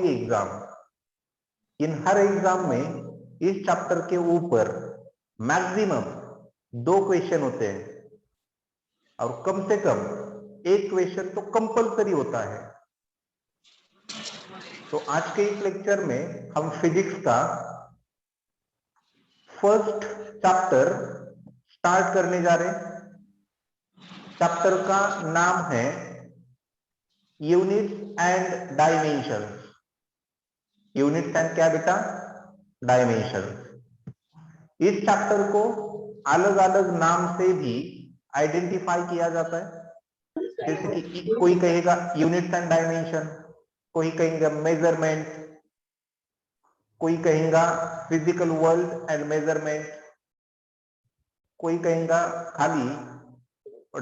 Exam, इन हर exam में इस chapter के ऊपर मैक्सिमम 2 क्वेश्चन होते हैं और कम से कम 1 क्वेश्चन तो कंपलसरी होता है। तो आज के इस लेक्चर में हम फिजिक्स का फर्स्ट चैप्टर स्टार्ट करने जा रहे हैं। चैप्टर का नाम है units and dimension. Units and क्या बेटा? डायमेंशन। इस चैप्टर को अलग अलग नाम से भी आइडेंटिफाई किया जाता है, जैसे कि कोई कहेगा यूनिट्स एंड डायमेंशन, कोई कहेगा मेजरमेंट, कोई कहेगा फिजिकल वर्ल्ड एंड मेजरमेंट, कोई कहेगा खाली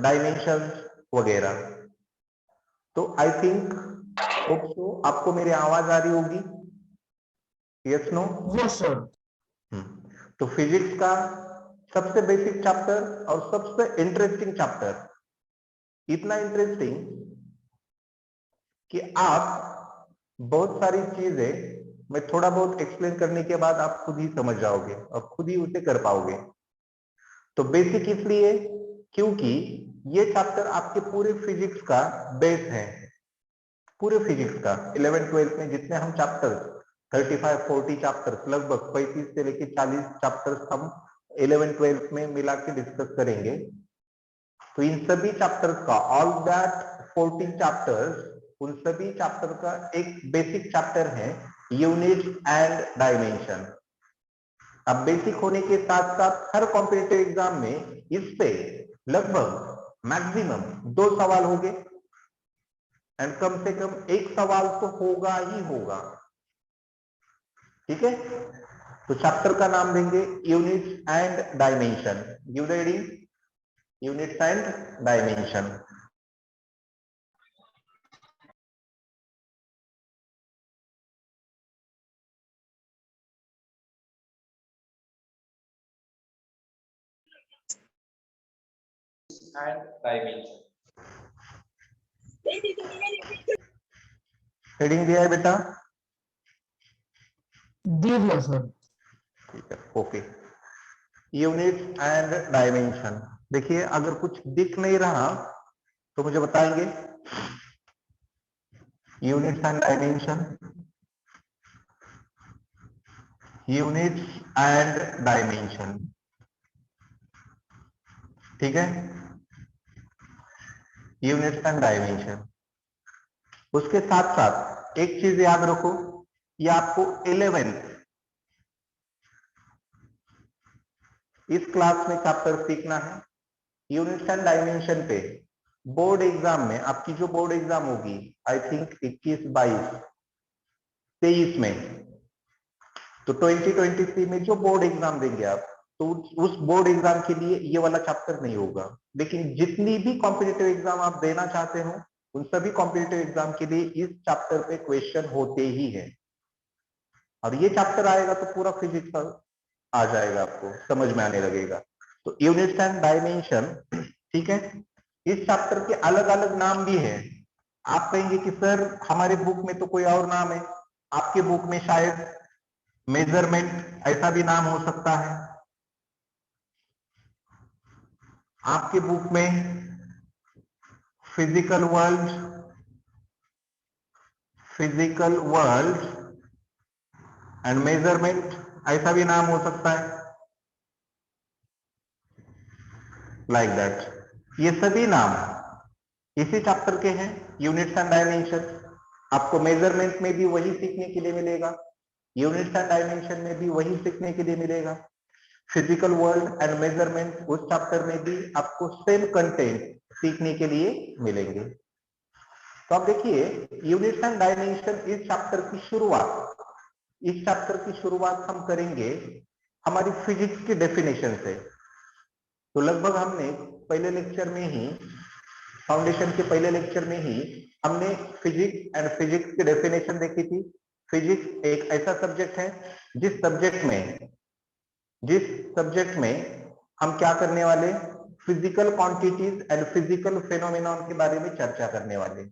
डायमेंशन वगैरह। तो आई थिंक आपको मेरी आवाज आ रही होगी? Yes no? Yes sir. तो फिजिक्स का सबसे बेसिक चैप्टर और सबसे इंटरेस्टिंग चैप्टर, इतना इंटरेस्टिंग कि आप बहुत सारी चीजें मैं थोड़ा बहुत एक्सप्लेन करने के बाद आप खुद ही समझ जाओगे और खुद ही उसे कर पाओगे। तो बेसिक इसलिए क्योंकि ये चैप्टर आपके पूरे फिजिक्स का बेस है। पूरे फिजिक्स का 11-12 में जितने हम चैप्टर 35-40 चैप्टर्स, लगभग 35 से लेकर 40 चैप्टर्स हम 11-12 में मिला के डिस्कस करेंगे। तो इन सभी चैप्टर्स का, ऑल दैट 14 चैप्टर्स, उन सभी चैप्टर का एक बेसिक चैप्टर है यूनिट एंड डायमेंशन। अब बेसिक होने के साथ साथ हर कॉम्पिटिटिव एग्जाम में इस पे लगभग मैक्सिमम 2 सवाल होंगे एंड कम से कम 1 सवाल तो होगा ही होगा। ठीक है? तो चैप्टर का नाम देंगे units and dimension. Give the heading, units and dimension. and dimension. Heading दिया है बेटा? दे दिया सर। ठीक है, ओके। Unit and dimension. देखिए, अगर कुछ दिख नहीं रहा तो मुझे बताएंगे। Units and dimension, units and dimension, ठीक है? Units and dimension. उसके साथ साथ एक चीज याद रखो, ये आपको 11th इस क्लास में चैप्टर सीखना है। यूनिट्स एंड डायमेंशन पे बोर्ड एग्जाम में, आपकी जो बोर्ड एग्जाम होगी आई थिंक 21, 22, 23 में, तो 2023 में जो बोर्ड एग्जाम देंगे आप, तो उस बोर्ड एग्जाम के लिए ये वाला चैप्टर नहीं होगा। लेकिन जितनी भी कॉम्पिटिटिव एग्जाम आप देना चाहते हो, उन सभी कॉम्पिटिटिव एग्जाम के लिए इस चैप्टर पे क्वेश्चन होते ही है। और ये चैप्टर आएगा तो पूरा फिजिक्स आ जाएगा, आपको समझ में आने लगेगा। तो यूनिट्स एंड डायमेंशन, ठीक है? इस चैप्टर के अलग अलग नाम भी है। आप कहेंगे कि सर हमारे बुक में तो कोई और नाम है, आपके बुक में शायद मेजरमेंट ऐसा भी नाम हो सकता है, आपके बुक में फिजिकल वर्ल्ड एंड मेजरमेंट ऐसा भी नाम हो सकता है, लाइक दैट। ये सभी नाम इसी चैप्टर के हैं, यूनिट्स एंड डायमेंशन। आपको मेजरमेंट में भी वही सीखने के लिए मिलेगा, यूनिट्स एंड डायमेंशन में भी वही सीखने के लिए मिलेगा। फिजिकल वर्ल्ड एंड मेजरमेंट उस चैप्टर में भी आपको सेम कंटेंट सीखने के लिए मिलेंगे। तो आप देखिए, यूनिट्स एंड डायमेंशन इस चैप्टर की शुरुआत हम करेंगे हमारी फिजिक्स की डेफिनेशन से। तो लगभग हमने पहले लेक्चर में ही, फाउंडेशन के पहले लेक्चर में ही हमने फिजिक्स एंड फिजिक्स की डेफिनेशन देखी थी। फिजिक्स एक ऐसा सब्जेक्ट है जिस सब्जेक्ट में हम क्या करने वाले, फिजिकल क्वांटिटीज एंड फिजिकल फेनोमेनॉन के बारे में चर्चा करने वाले।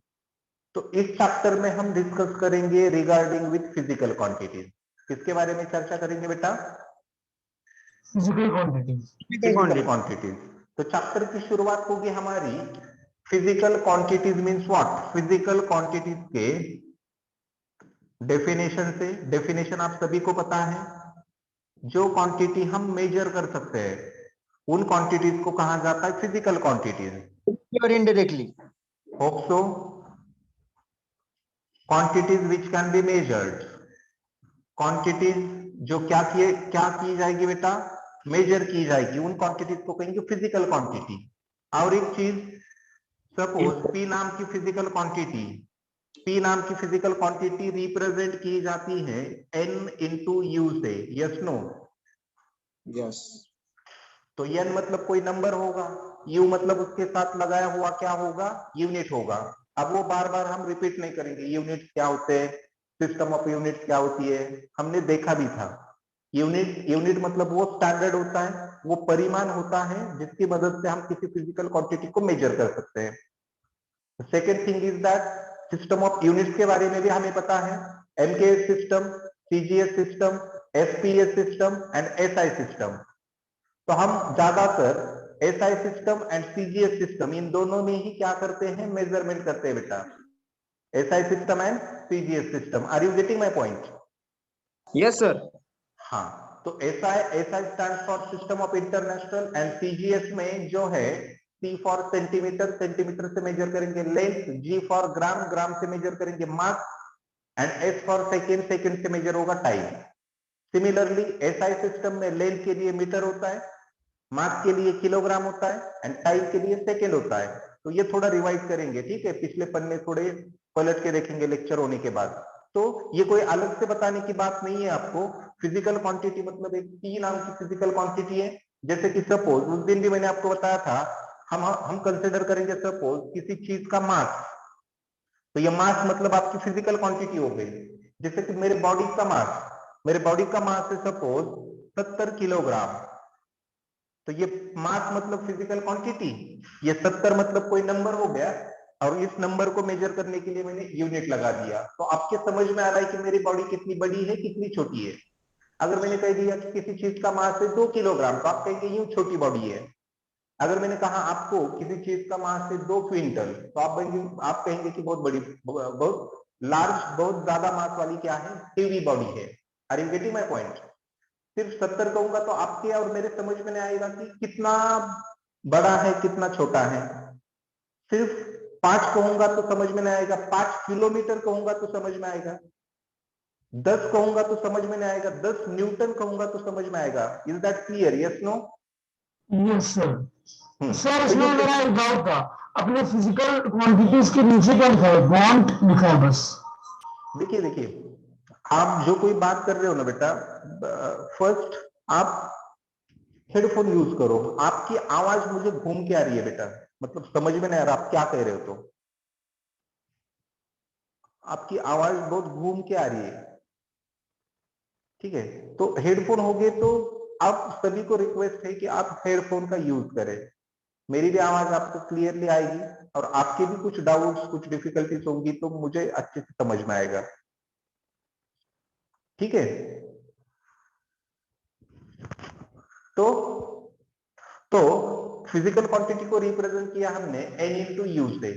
तो इस चैप्टर में हम डिस्कस करेंगे रिगार्डिंग विथ फिजिकल क्वांटिटीज। किसके बारे में चर्चा करेंगे बेटा? Physical quantities. Physical quantities. तो चैप्टर की शुरुआत होगी हमारी physical quantities means what? Physical quantities के डेफिनेशन से। डेफिनेशन आप सभी को पता है, जो क्वांटिटी हम मेजर कर सकते हैं उन क्वांटिटीज को कहा जाता है फिजिकल क्वांटिटीज। और indirectly hope so. Quantities which can be measured, quantities जो क्या की जाएगी बेटा? मेजर की जाएगी, उन क्वांटिटीज को कहेंगे फिजिकल क्वांटिटी। और एक चीज, सपोज पी नाम की फिजिकल क्वांटिटी, पी नाम की फिजिकल क्वांटिटी रिप्रेजेंट की जाती है एन इंटू यू से। Yes no? यस। तो एन मतलब कोई नंबर होगा, यू मतलब उसके साथ लगाया हुआ क्या होगा? यूनिट होगा। अब वो बार बार हम रिपीट नहीं करेंगे, यूनिट क्या होते हैं, सिस्टम ऑफ यूनिट क्या होती है, हमने देखा भी था। यूनिट मतलब वो स्टैंडर्ड होता है, वो परिमाण होता है जिसकी मदद से हम किसी फिजिकल क्वांटिटी को मेजर कर सकते हैं। Second thing is that system of units के बारे में भी हमें पता है, MKS system, CGS system, SPS system and SI system. तो हम ज्यादातर SI system and CGS system in दोनों में ही क्या करते हैं? मेजरमेंट करते हैं बेटा। SI system and CGS system. Are you getting my point? Yes sir. हाँ, तो SI stand for system of international and CGS में जो है सी फॉर सेंटीमीटर, सेंटीमीटर से मेजर करेंगे length, G for gram, gram से मेजर करेंगे mass and S for second, second से मेजर होगा टाइम। सिमिलरली एसआई सिस्टम में लेंथ के लिए मीटर होता है, मास के लिए किलोग्राम होता है एंड टाइम के लिए सेकेंड होता है। तो ये थोड़ा रिवाइज करेंगे, ठीक है? पिछले पन्ने थोड़े पलट के देखेंगे लेक्चर होने के बाद। तो ये कोई अलग से बताने की बात नहीं है आपको। फिजिकल क्वांटिटी मतलब एक पी नाम की फिजिकल क्वांटिटी है। जैसे कि सपोज उस दिन भी मैंने आपको बताया था, हम कंसिडर करेंगे सपोज किसी चीज का मास। तो ये मास मतलब आपकी फिजिकल क्वांटिटी हो गई। जैसे कि मेरे बॉडी का मास, मेरे बॉडी का मास है सपोज 70 किलोग्राम। तो ये मास मतलब फिजिकल क्वांटिटी, ये 70 मतलब कोई नंबर हो गया, और इस नंबर को मेजर करने के लिए मैंने यूनिट लगा दिया। तो आपके समझ में आ रहा है कि मेरी बॉडी कितनी बड़ी है, कितनी छोटी है। अगर मैंने कह दिया कि किसी चीज का मास है 2 किलोग्राम, तो आप कहेंगे यूं छोटी बॉडी है। अगर मैंने कहा आपको किसी चीज का मास है 2 क्विंटल, तो आप कहेंगे कि बहुत बड़ी, बहुत लार्ज, बहुत ज्यादा मास वाली क्या है, हेवी बॉडी है। Are you getting my point? सिर्फ 70 कहूंगा तो आपके और मेरे समझ में नहीं आएगा कि कितना बड़ा है कितना छोटा है। सिर्फ 5 कहूंगा तो समझ में नहीं आएगा, 5 किलोमीटर कहूंगा तो समझ में आएगा, 10 कहूंगा तो समझ में नहीं आएगा, 10 न्यूटन कहूंगा तो समझ में आएगा। Is that clear? Yes no? Yes sir. Sir तो इसमें ये मेरा एक डाउट था, अपने फिजिकल क्वांटिटीज के नीचे क्या लिखा है? वांट लिखा है बस। देखिए आप जो कोई बात कर रहे हो ना बेटा, फर्स्ट आप हेडफोन यूज करो। आपकी आवाज मुझे घूम के आ रही है बेटा, मतलब समझ में नहीं आ रहा आप क्या कह रहे हो। तो आपकी आवाज बहुत घूम के आ रही है, ठीक है? तो हेडफोन हो गए तो आप सभी को रिक्वेस्ट है कि आप हेडफोन का यूज करें। मेरी भी आवाज आपको क्लियरली आएगी, और आपके भी कुछ डाउट्स, कुछ डिफिकल्टीज होंगी तो मुझे अच्छे से समझ में आएगा, ठीक है? तो फिजिकल क्वांटिटी को रिप्रेजेंट किया हमने एन इंटू यू से।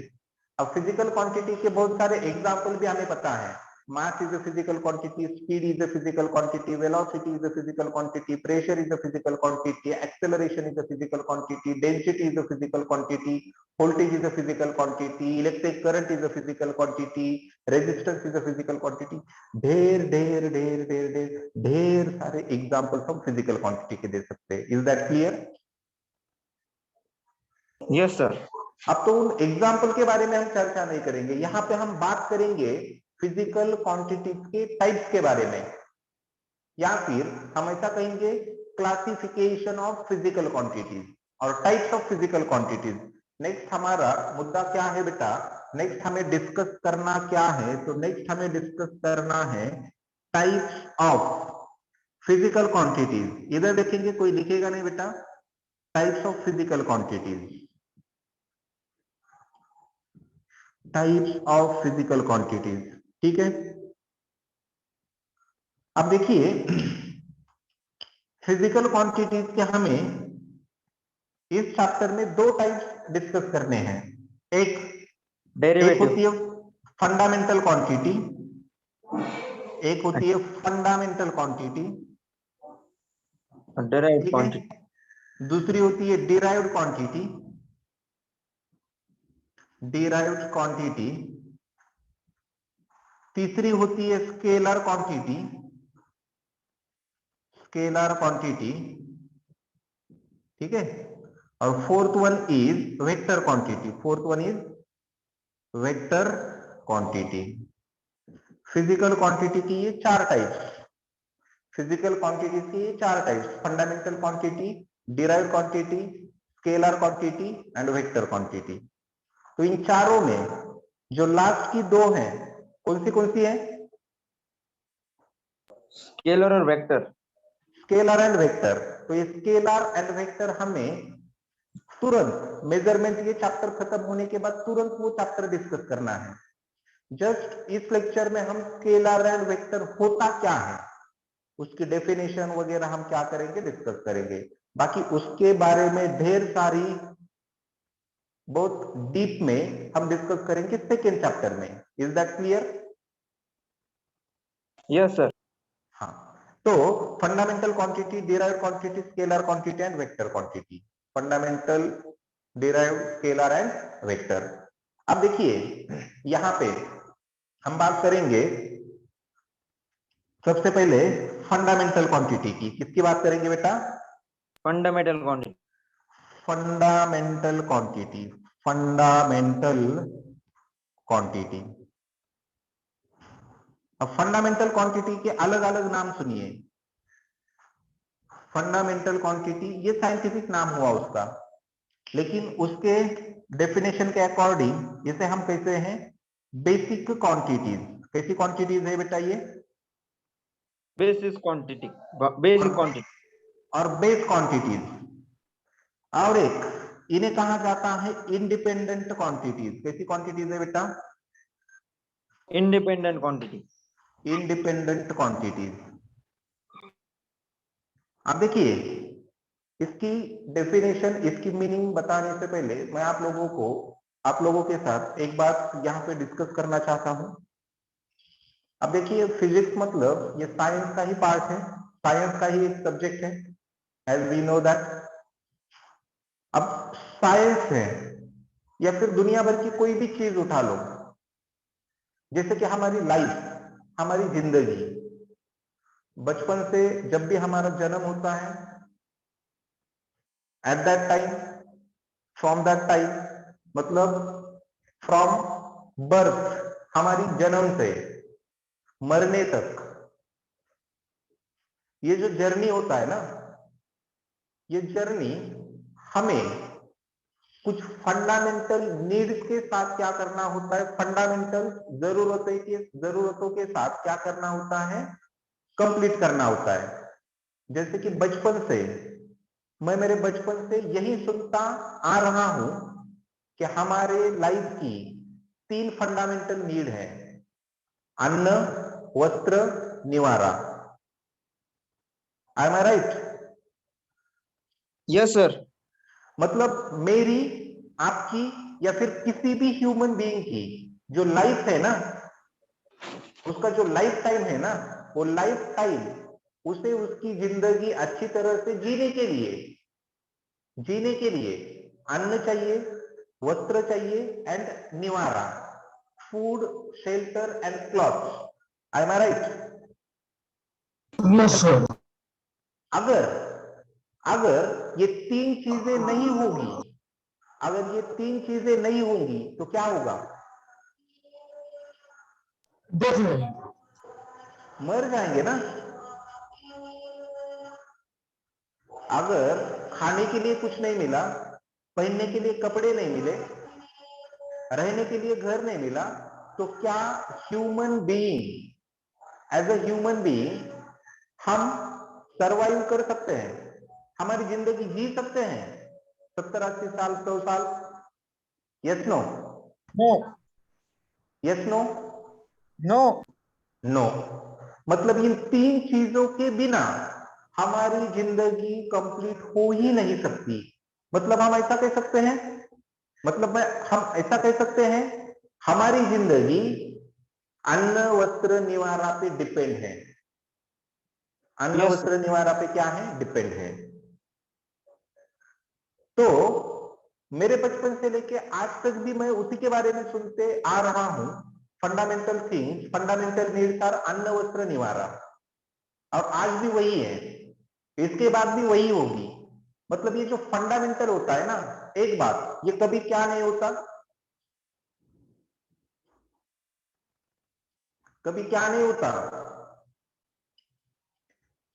अब फिजिकल क्वांटिटी के बहुत सारे एग्जाम्पल भी हमें पता है। Mass is a physical quantity, speed is a physical quantity, velocity is a physical quantity, pressure is a physical quantity, acceleration is a physical quantity, density is a physical quantity, voltage is a physical quantity, electric current is a physical quantity, resistance is a physical quantity. ढेर ढेर ढेर ढेर ढेर ढेर सारे example हम physical quantity के दे सकते हैं। Is that clear? Yes sir. अब तो उन एग्जाम्पल के बारे में हम चर्चा नहीं करेंगे, यहाँ पे हम बात करेंगे फिजिकल क्वांटिटीज के टाइप्स के बारे में, या फिर हम ऐसा कहेंगे क्लासिफिकेशन ऑफ फिजिकल क्वांटिटीज और types of physical quantities. Next हमारा मुद्दा क्या है बेटा? नेक्स्ट हमें डिस्कस करना क्या है? तो नेक्स्ट हमें डिस्कस करना है टाइप्स ऑफ फिजिकल क्वांटिटीज। इधर देखेंगे, कोई लिखेगा नहीं बेटा, types of physical quantities. Types of physical quantities. ठीक है, अब देखिए फिजिकल क्वांटिटीज के हमें इस चैप्टर में दो टाइप्स डिस्कस करने हैं। एक डेरिवेटिव। होती है फंडामेंटल क्वांटिटी, एक होती है फंडामेंटल क्वांटिटी, डेराइव्ड ठीक है, क्वांटिटी। दूसरी होती है डिराइव्ड क्वांटिटी, डिराइव्ड क्वांटिटी, तीसरी होती है स्केलर क्वांटिटी, स्केलर क्वांटिटी, ठीक है, और fourth one is vector quantity, fourth one is vector quantity. Physical quantity की ये चार टाइप्स, फिजिकल क्वांटिटी की ये चार types, fundamental quantity, derived quantity, scalar quantity and vector quantity. तो इन चारों में जो लास्ट की दो हैं कौन सी है? स्केलर और वेक्टर। Scalar and vector. तो ये स्केलर एंड वेक्टर हमें तुरंत मेजरमेंट ये चैप्टर खत्म होने के बाद तुरंत वो चैप्टर डिस्कस करना है। जस्ट इस लेक्चर में हम स्केलर एंड वेक्टर होता क्या है उसकी डेफिनेशन वगैरह हम क्या करेंगे, डिस्कस करेंगे। बाकी उसके बारे में ढेर सारी बहुत डीप में हम डिस्कस करेंगे सेकेंड चैप्टर में। Is that clear? Yes sir. हाँ, तो fundamental quantity, derived quantity, scalar quantity and vector quantity. Fundamental, derived, scalar and vector. अब देखिए यहां पे हम बात करेंगे सबसे पहले फंडामेंटल क्वांटिटी की। किसकी बात करेंगे बेटा? Fundamental quantity. Fundamental quantity, fundamental quantity. अब फंडामेंटल क्वांटिटी के अलग अलग नाम सुनिए। फंडामेंटल क्वांटिटी ये साइंटिफिक नाम हुआ उसका, लेकिन उसके डेफिनेशन के अकॉर्डिंग इसे हम कहते हैं बेसिक क्वांटिटीज। कैसी क्वांटिटीज है बेटा ये? Basis quantity, basic quantity. और बेस क्वांटिटीज। और एक इन्हें कहा जाता है इंडिपेंडेंट क्वांटिटीज। कैसी क्वांटिटीज है बेटा? Independent quantity. Independent quantities. अब देखिए इसकी डेफिनेशन, इसकी मीनिंग बताने से पहले मैं आप लोगों के साथ एक बात यहां पे डिस्कस करना चाहता हूं। अब देखिए फिजिक्स मतलब ये साइंस का ही पार्ट है, साइंस का ही एक सब्जेक्ट है, एज वी नो दैट। अब साइंस है या फिर दुनिया भर की कोई भी चीज उठा लो, जैसे कि हमारी लाइफ, हमारी जिंदगी, बचपन से जब भी हमारा जन्म होता है, at that time, from that time, मतलब फ्रॉम बर्थ, हमारी जन्म से मरने तक ये जो जर्नी होता है ना, ये जर्नी हमें कुछ फंडामेंटल नीड्स के साथ क्या करना होता है, फंडामेंटल जरूरतों के साथ क्या करना होता है, कंप्लीट करना होता है। जैसे कि बचपन से मैं मेरे बचपन से यही सुनता आ रहा हूं कि हमारे लाइफ की तीन फंडामेंटल नीड है, अन्न, वस्त्र, निवारा। I am I right? Yes sir. मतलब मेरी, आपकी या फिर किसी भी ह्यूमन बीइंग की जो लाइफ है ना, उसका जो लाइफ टाइम है ना, वो लाइफ टाइम उसे उसकी जिंदगी अच्छी तरह से जीने के लिए अन्न चाहिए, वस्त्र चाहिए एंड निवारा, food, shelter and cloth. I am I right? Yes, sir. अगर अगर ये तीन चीजें नहीं होगी, अगर ये तीन चीजें नहीं होंगी तो क्या होगा? Definitely. मर जाएंगे ना। अगर खाने के लिए कुछ नहीं मिला, पहनने के लिए कपड़े नहीं मिले, रहने के लिए घर नहीं मिला, तो क्या human being, as a human being हम सरवाइव कर सकते हैं? हमारी जिंदगी जी सकते हैं 70-80 साल, 100 साल? Yes no? No. Yes no? No. No. मतलब इन तीन चीजों के बिना हमारी जिंदगी कंप्लीट हो ही नहीं सकती। मतलब हम ऐसा कह सकते हैं, हम ऐसा कह सकते हैं, हमारी जिंदगी अन्न वस्त्र निवारा पे डिपेंड है। अन्न Yes, वस्त्र निवारा पे क्या है? डिपेंड है। तो मेरे बचपन से लेके आज तक भी मैं उसी के बारे में सुनते आ रहा हूं। Fundamental things, fundamental needs are अन्न वस्त्र निवारा, और आज भी वही है, इसके बाद भी वही होगी। मतलब ये जो फंडामेंटल होता है ना, एक बात, ये कभी क्या नहीं होता, कभी क्या नहीं होता,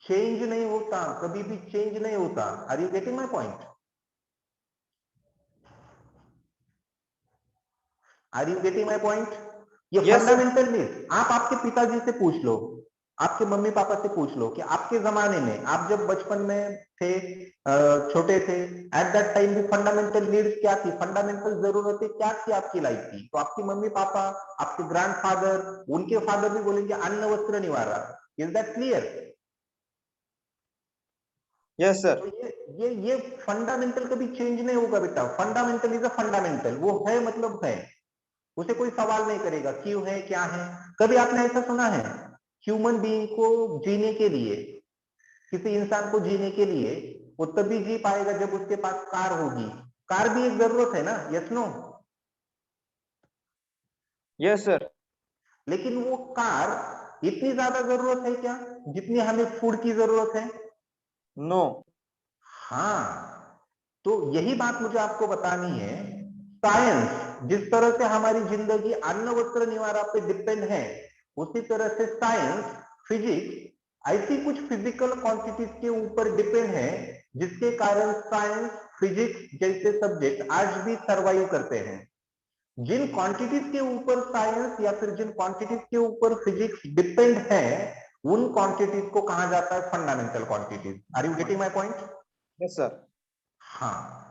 चेंज नहीं होता, कभी भी चेंज नहीं होता। Are you getting my point? Are you getting my point? ये yes, sir. फंडामेंटल नीड्स आप आपके पिताजी से पूछ लो, आपके मम्मी पापा से पूछ लो कि आपके जमाने में, आप जब बचपन में थे, छोटे थे, एट दैट टाइम भी फंडामेंटल नीड्स क्या थी, फंडामेंटल जरूरतें क्या थी आपकी लाइफ की? तो आपकी मम्मी पापा, आपके ग्रैंडफादर, उनके फादर भी बोलेंगे अन्न वस्त्र निवारा। Is that clear? Yes, sir. तो ये फंडामेंटल कभी चेंज नहीं होगा बेटा। फंडामेंटल इज अ फंडामेंटल, वो है मतलब है, उसे कोई सवाल नहीं करेगा क्यों है क्या है। कभी आपने ऐसा सुना है ह्यूमन बीइंग को जीने के लिए, किसी इंसान को जीने के लिए वो तभी जी पाएगा जब उसके पास कार होगी? कार भी एक जरूरत है ना, यस नो? Yes, sir. लेकिन वो कार इतनी ज्यादा जरूरत है क्या जितनी हमें फूड की जरूरत है? No. हाँ, तो यही बात मुझे आपको बतानी है। साइंस जिस तरह से हमारी जिंदगी अन्न वस्त्र निवारा पे डिपेंड है, उसी तरह से साइंस, फिजिक्स ऐसी कुछ फिजिकल क्वांटिटीज के ऊपर डिपेंड है, जिसके कारण साइंस, फिजिक्स जैसे सब्जेक्ट आज भी सरवाइव करते हैं। जिन क्वांटिटीज के ऊपर साइंस या फिर जिन क्वांटिटीज के ऊपर फिजिक्स डिपेंड है, उन क्वांटिटीज को कहा जाता है fundamental quantities. Are you getting my point? Yes, sir. हाँ।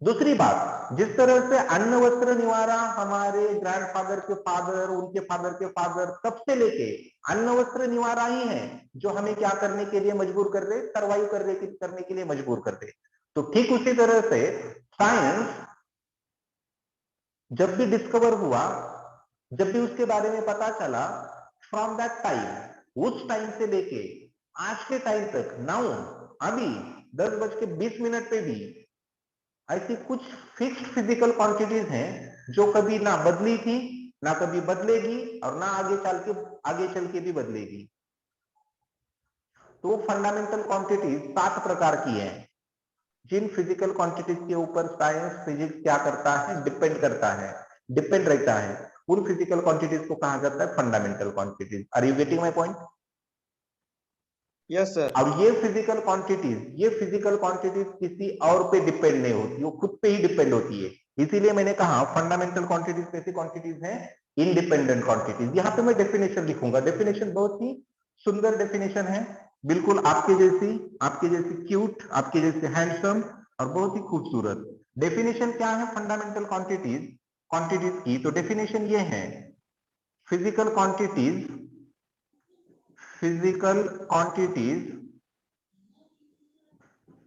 दूसरी बात, जिस तरह से अन्न वस्त्र निवारा हमारे ग्रैंडफादर के फादर, उनके फादर के फादर, तब से लेके अन्न वस्त्र निवारा ही है जो हमें क्या करने के लिए मजबूर कर रहे, सर्वाइव करने के लिए मजबूर कर रहे। तो ठीक उसी तरह से साइंस जब भी डिस्कवर हुआ, जब भी उसके बारे में पता चला, फ्रॉम दैट टाइम, उस टाइम से लेके आज के टाइम तक, नाउ अभी 10:20 पे भी ऐसी कुछ फिक्स्ड फिजिकल क्वांटिटीज हैं जो कभी ना बदली थी, ना कभी बदलेगी, और ना आगे चल के भी बदलेगी। तो फंडामेंटल क्वांटिटीज 7 प्रकार की हैं, जिन फिजिकल क्वांटिटीज के ऊपर साइंस, फिजिक्स क्या करता है, डिपेंड करता है, डिपेंड रहता है। उन फिजिकल क्वांटिटीज को कहा जाता है fundamental quantities. Are you getting my point? Yes, sir. अब ये फिजिकल क्वांटिटीज किसी और पे डिपेंड नहीं होती, वो खुद पे ही डिपेंड होती है। इसीलिए मैंने कहा फंडामेंटल क्वांटिटीज कैसी क्वांटिटीज हैं? Independent quantities. यहाँ पे मैं डेफिनेशन लिखूंगा, डेफिनेशन बहुत ही सुंदर डेफिनेशन है, बिल्कुल आपके जैसी क्यूट, आपके जैसे हैंडसम और बहुत ही खूबसूरत। डेफिनेशन क्या है फंडामेंटल क्वांटिटीज की? तो डेफिनेशन ये है, physical quantities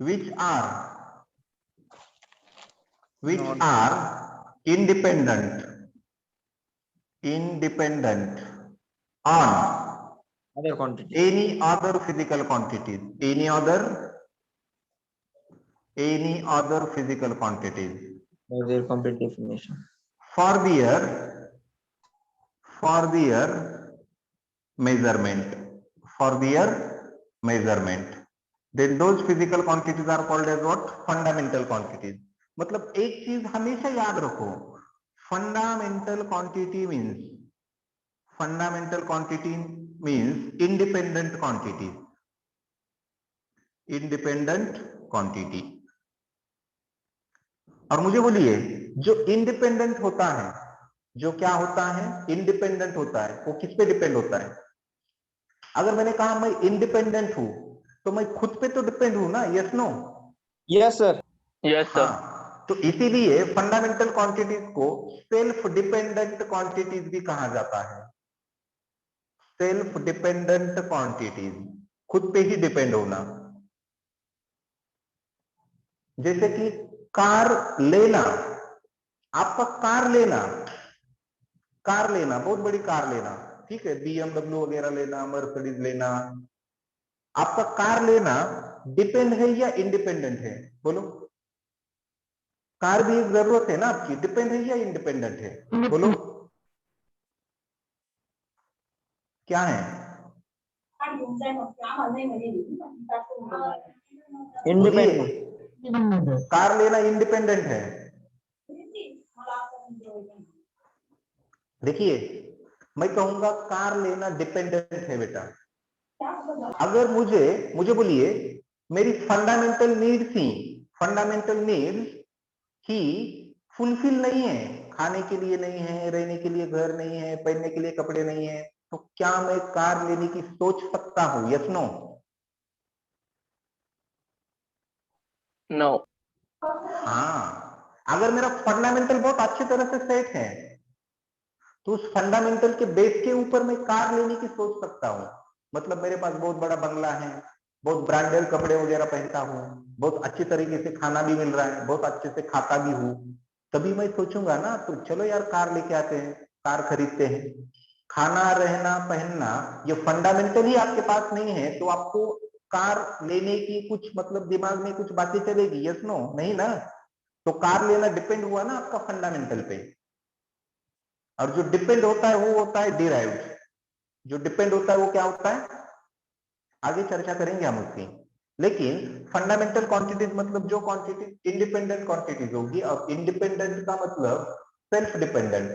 which are independent on Other quantity. any other physical quantities, any other physical quantities By their complete definition. for their measurement, then those physical quantities are called as what? Fundamental quantities. मतलब एक चीज हमेशा याद रखो, fundamental quantity means independent quantity। और मुझे बोलिए, जो इंडिपेंडेंट होता है, जो क्या होता है? इंडिपेंडेंट होता है, वो किस पे डिपेंड होता है? अगर मैंने कहा मैं इंडिपेंडेंट हूं, तो मैं खुद पे तो डिपेंड हूं ना, yes no? Yes, sir. Yes, sir. हाँ, तो इसीलिए फंडामेंटल क्वांटिटीज को सेल्फ डिपेंडेंट क्वांटिटीज भी कहा जाता है। सेल्फ डिपेंडेंट क्वांटिटीज, खुद पे ही डिपेंड होना। जैसे कि कार लेना, आपका कार लेना बहुत बड़ी कार लेना, ठीक है, BMW वगैरह लेना, मर्सिडीज लेना, आपका कार लेना डिपेंड है या इंडिपेंडेंट है? बोलो, कार भी एक जरूरत है ना आपकी, डिपेंड है या इंडिपेंडेंट है? बोलो क्या है? इंडिपेंडेंट। कार लेना इंडिपेंडेंट है। देखिए, मैं कहूंगा कार लेना डिपेंडेंट है बेटा। अगर मुझे बोलिए मेरी फंडामेंटल नीड्स ही फुलफिल नहीं है, खाने के लिए नहीं है, रहने के लिए घर नहीं है, पहनने के लिए कपड़े नहीं है, तो क्या मैं कार लेने की सोच सकता हूं? Yes no? नो। हाँ, अगर मेरा फंडामेंटल बहुत अच्छी तरह से सेट है तो उस फंडामेंटल के बेस के ऊपर मैं कार लेने की सोच सकता हूं। मतलब मेरे पास बहुत बड़ा बंगला है, बहुत ब्रांडेड कपड़े वगैरह पहनता हूँ, बहुत अच्छी तरीके से खाना भी मिल रहा है, बहुत अच्छे से खाता भी हूँ, तभी मैं सोचूंगा ना तो चलो यार कार लेके आते हैं, कार खरीदते हैं। खाना, रहना, पहनना, ये फंडामेंटल ही आपके पास नहीं है तो आपको कार लेने की कुछ मतलब दिमाग में कुछ बातें चलेगी? Yes no? नहीं ना। तो कार लेना डिपेंड हुआ ना आपका फंडामेंटल पे, और जो डिपेंड होता है वो होता है डिराइव्ड। जो डिपेंड होता है वो क्या होता है, आगे चर्चा करेंगे हम उसकी। लेकिन फंडामेंटल क्वांटिटीज मतलब जो क्वांटिटी इंडिपेंडेंट क्वांटिटीज होगी, और इंडिपेंडेंट का मतलब सेल्फ डिपेंडेंट।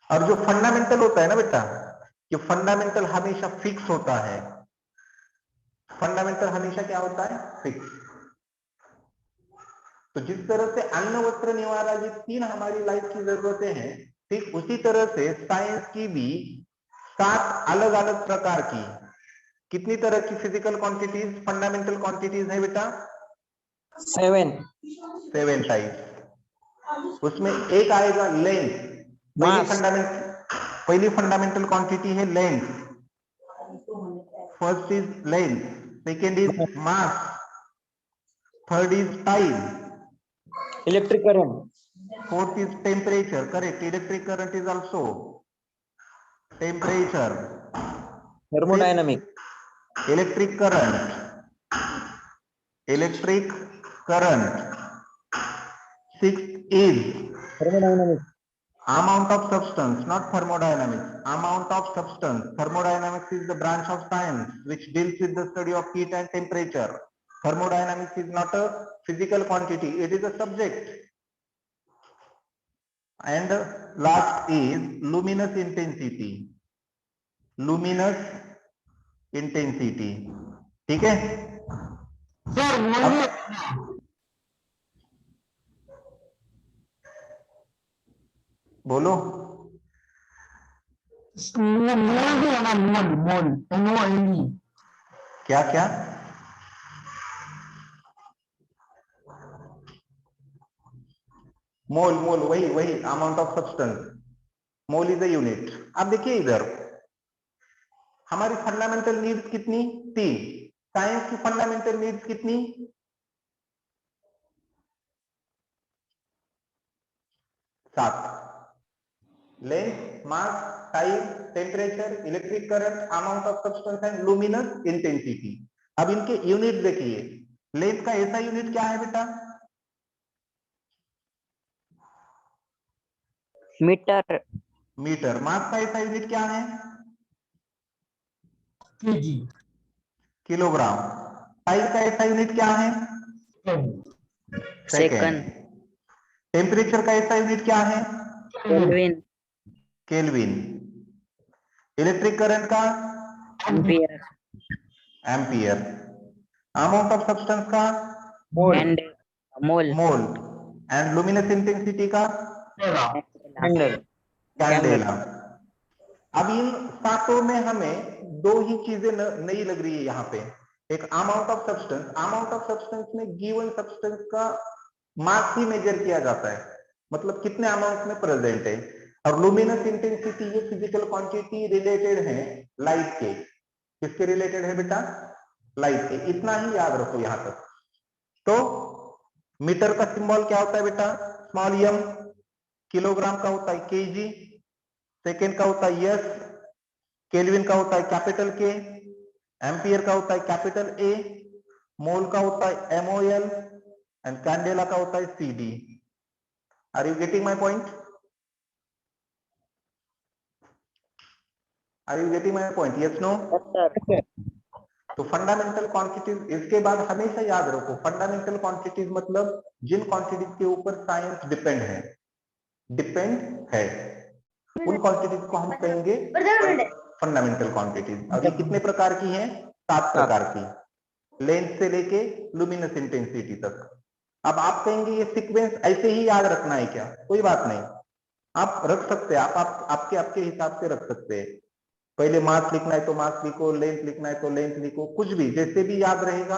और जो फंडामेंटल होता है ना बेटा, ये फंडामेंटल हमेशा फिक्स होता है। फंडामेंटल हमेशा क्या होता है? फिक्स। तो जिस तरह से अन्न, वस्त्र, निवारा, ये तीन हमारी लाइफ की जरूरतें हैं, ठीक उसी तरह से साइंस की भी 7 अलग अलग प्रकार की, कितनी तरह की फिजिकल क्वांटिटीज, फंडामेंटल क्वांटिटीज है बेटा? 7 टाइप। उसमें एक आएगा लेंथ। पहली फंडामेंटल क्वांटिटी है length. First is length, second is mass, third is time, electric current, fourth is temperature. Correct, electric current is also temperature, thermodynamic, electric current. Sixth is thermodynamic, amount of substance, not thermodynamics. Amount of substance. Thermodynamics is the branch of science which deals with the study of heat and temperature. Thermodynamics is not a physical quantity, it is a subject. And last is luminous intensity. Luminous intensity. ठीक है? बोलो। क्या क्या? मोल, वही amount of substance. Mole is a unit. अब देखिए इधर हमारी फंडामेंटल नीड्स कितनी? 3। साइंस की फंडामेंटल नीड्स कितनी? 7। Length, mass, time, temperature, electric current, amount of substance and luminous intensity. अब इनके यूनिट देखिए। लेंथ का ऐसा यूनिट क्या है बेटा? मीटर। मास का ऐसा यूनिट क्या है? केजी। किलोग्राम। टाइम का ऐसा यूनिट क्या है? सेकंड। टेम्परेचर का ऐसा यूनिट क्या है? केल्विन। इलेक्ट्रिक करंट का? एम्पियर। अमाउंट ऑफ सब्सटेंस का? मोल। एंड लुमिनस इंटेंसिटी का? कैंडेला। अब इन 7 में हमें 2 ही चीजें नई लग रही है यहाँ पे। एक अमाउंट ऑफ सब्सटेंस में गिवन सब्सटेंस का मास ही मेजर किया जाता है, मतलब कितने अमाउंट में प्रेजेंट है। और लुमिनस इंटेंसिटी ये फिजिकल क्वांटिटी रिलेटेड है लाइट के। किसके रिलेटेड है बेटा? लाइट के। इतना ही याद रखो यहां तक। तो मीटर का सिंबल क्या होता है बेटा? Small M. किलोग्राम का होता है केजी। सेकेंड का होता है यस। केल्विन का होता है कैपिटल के। एम्पियर का होता है कैपिटल ए। मोल का होता है एमओएल। एंड कैंडेला का होता है CD. Are you getting my point? Are you getting my point? Yes no? तो फंडामेंटल क्वांटिटीज, इसके बाद हमेशा याद रखो, फंडामेंटल क्वांटिटीज मतलब जिन क्वांटिटीज के ऊपर साइंस डिपेंड है, उन क्वांटिटीज को हम कहेंगे फंडामेंटल क्वांटिटीज। और ये कितने प्रकार की हैं? 7 प्रकार की, लेंथ से लेके लुमिनस इंटेंसिटी तक। अब आप कहेंगे ये सीक्वेंस ऐसे ही याद रखना है क्या? कोई बात नहीं, आप रख सकते हैं। आप आपके आपके हिसाब से रख सकते हैं। पहले मास लिखना है तो मास लिखो, लेंथ लिखना है तो लेंथ लिखो, कुछ भी जैसे भी याद रहेगा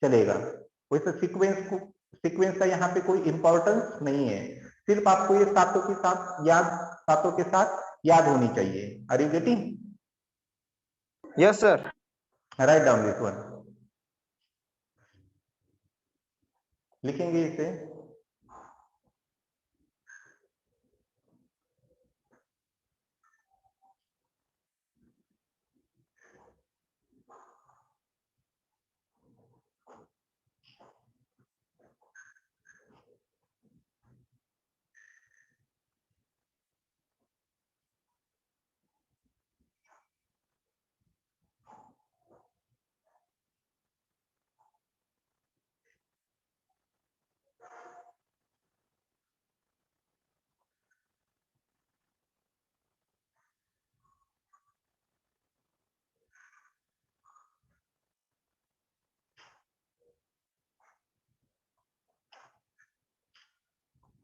चलेगा। वैसे सीक्वेंस का यहाँ पे कोई इंपॉर्टेंस नहीं है, सिर्फ आपको ये सातों के साथ याद होनी चाहिए। Are you getting? Yes sir. Write down this one. लिखेंगे इसे।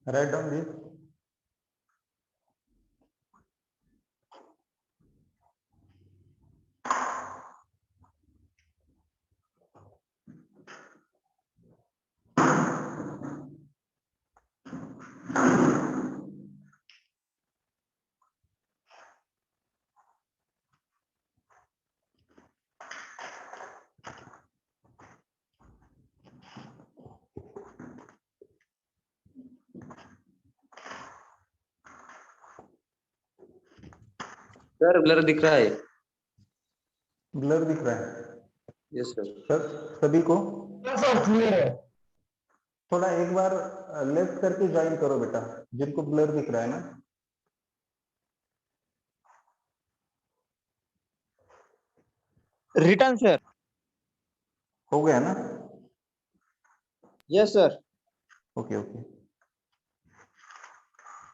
Write down this. Sir blur दिख रहा है। ब्लर दिख रहा है यस सर। सर सभी को? सर क्लियर है। थोड़ा एक बार लेफ्ट करके ज्वाइन करो बेटा, जिनको ब्लर दिख रहा है ना। Return sir. हो गया ना? Yes sir. ओके ओके,